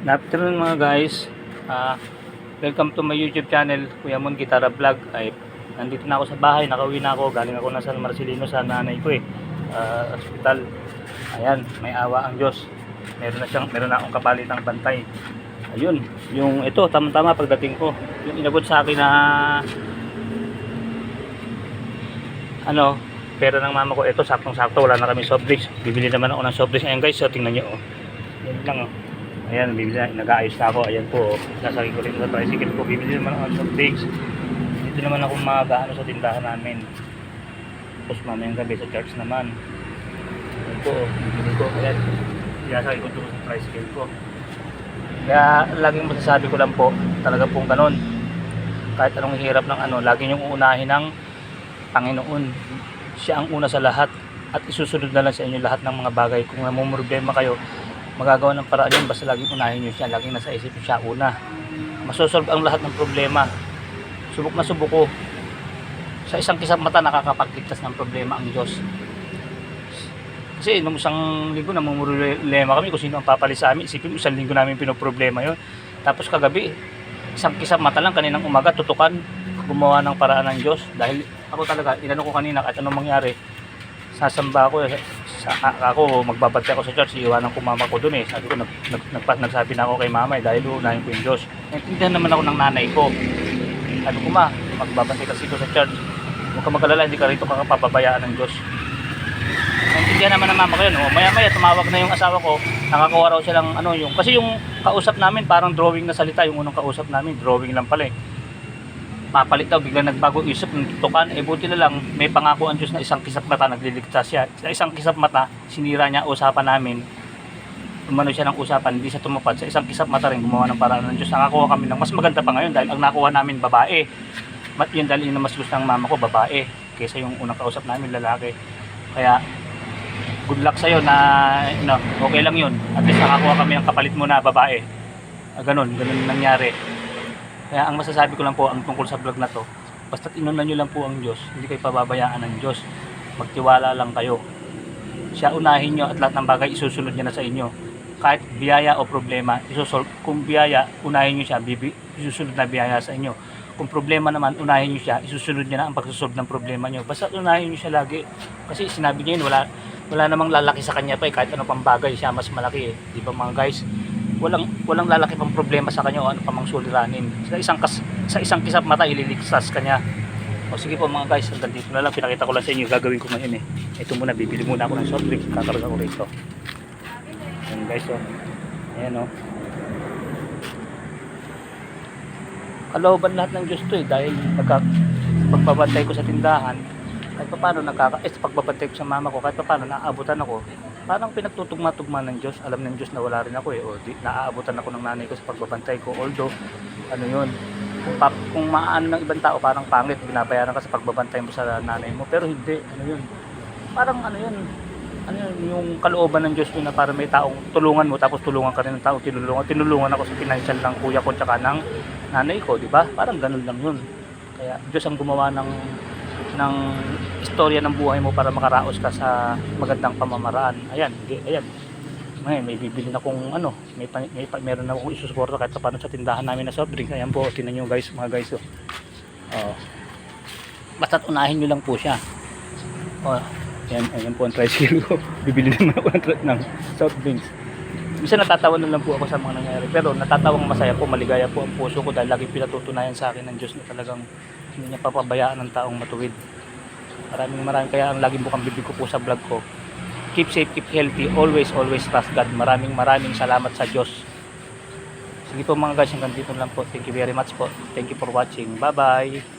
Good afternoon mga guys. Welcome to my YouTube channel, Kuya Mon Gitara Vlog. Ay, nandito na ako sa bahay, nakauwi na ako. Galing ako na San Marcelino sa nanay ko hospital. Ayan, may awa ang Diyos. Meron na akong kapalitang bantay. Ayun, yung ito, tama-tama pagdating ko. Yung inabot sa akin na pera ng mama ko, ito saktong-sakto, wala na kami soft drinks. Bibili naman ako ng soft drinks. Ayan guys, so tingnan nyo. Yan lang Ayan, bibili na, nag-aayos na ako. Ayan po, sasakay ko rin sa tricycle ko. Bibili naman ako ng soft drinks. Dito naman ako mag-ano sa tindahan namin. Tapos mamayang gabi sa church naman. Ayan po, bibili ko. Ayan, sasakay ko dito sa tricycle ko. Kaya laging masasabi ko lang po, talaga pong ganun. Kahit anong hirap ng laging yung uunahin ng Panginoon. Siya ang una sa lahat. At isusunod na lang sa inyo lahat ng mga bagay. Kung namumroblema kayo, magagawa ng paraan yun, basta laging unahin nyo siya, laging nasa isip siya una. Masosolve ang lahat ng problema. Subok na subok ko. Sa isang kisap mata nakakapagligtas ng problema ang Diyos. Kasi nung isang linggo namumroblema kami kung sino ang papalis sa amin. Isipin mo, isang linggo namin pinoproblema yun. Tapos kagabi, isang kisap mata lang, kaninang umaga, tutukan, gumawa ng paraan ng Diyos. Dahil ako talaga, inano ko kanina, kahit anong mangyari, sasamba ako, magbabantay ako sa church, iiwanan ko mama ko dun sabi ko, nagsabi na ako kay mama dahil uunahin ko yung Diyos. Naintindihan naman ako ng nanay ko. Sabi ko, ma, magbabantay kasi ko sa church, huwag ka mag-alala, hindi ka rito kakapababayaan ng Diyos. Naintindihan naman ng mama ko yun. Maya tumawag na yung asawa ko, nakakuha raw silang kasi yung kausap namin parang drawing na salita. Yung unang kausap namin drawing lang pala papalit daw, biglang nagbago isip ng tutukan. Buti na lang may pangako ang Diyos na isang kisap mata nagliligtas siya. Sa isang kisap mata sinira niya usapan namin, umano siya ng usapan, hindi siya tumupad. Sa isang kisap mata rin gumawa ng paraan ng Diyos. Nakakuha kami ng mas maganda pa ngayon dahil ang nakuha namin babae. Yun dahil yun mas gusto ng mama ko, babae, kaysa yung unang kausap namin lalaki. Kaya good luck sa'yo na okay lang yun, at least nakakuha kami ng kapalit mo na babae. Ganun nangyari. Kaya ang masasabi ko lang po ang tungkol sa vlog na to, basta't inunan nyo lang po ang Diyos, hindi kayo pababayaan ng Diyos. Magtiwala lang kayo. Siya unahin nyo at lahat ng bagay isusunod niya na sa inyo. Kahit biyaya o problema, isusolve. Kung biyaya, unahin nyo siya, isusunod na biyaya sa inyo. Kung problema naman, unahin nyo siya, isusunod niya na ang pagsusolve ng problema nyo. Basta unahin nyo siya lagi. Kasi sinabi niya yun, wala namang lalaki sa kanya pa kahit ano pang bagay, siya mas malaki Di ba mga guys? Walang lalaki pang problema sa kanya o ano pa mang suliranin. Sa isang kisap mata ililigtas kanya. O sige po mga guys, hanggang dito na lang, pinakita ko lang sa inyo gagawin ko ngayon Ito muna, bibili muna ako ng soft drinks, kakarga ko rito. Ayan guys, ayan kalooban lahat ng Diyos to dahil pagbabantay ko sa tindahan, kahit pa paano pagbabantay ko sa mama ko, kahit pa paano naaabutan ako. Parang pinagtutugma-tugma ng Diyos. Alam ng Diyos na wala rin ako naaabutan ako ng nanay ko sa pagbabantay ko. Although, kung maano ng ibang tao, parang pangit, binabayaran ka sa pagbabantay mo sa nanay mo. Pero hindi, parang yung kalooban ng Diyos yun na para may taong tulungan mo, tapos tulungan ka rin ng tao, tinulungan ako sa financial ng kuya ko tsaka ng nanay ko, di ba? Parang ganun lang yun. Kaya Diyos ang gumawa ng istorya ng buhay mo para makaraos ka sa magandang pamamaraan. Ayan. Ngayon, may bibili na kung meron na akong isusuporta kahit paano sa tindahan namin na soft drinks. Ayan po, tingnan nyo guys, mga guys. Basta't unahin nyo lang po siya. Ayan po ang tricycle ko. Bibili naman ako ng soft drinks. Minsan natatawa na lang po ako sa mga nangyayari. Pero natatawang masaya po, maligaya po ang puso ko dahil lagi pinatutunayan sa akin ng Diyos na talagang hindi niya papabayaan ng taong matuwid. Maraming kaya ang laging bukang bibig ko po sa vlog ko. Keep safe, keep healthy, always trust God. Maraming salamat sa Diyos. Sige po mga guys, hanggang dito lang po. Thank you very much po. Thank you for watching. Bye bye.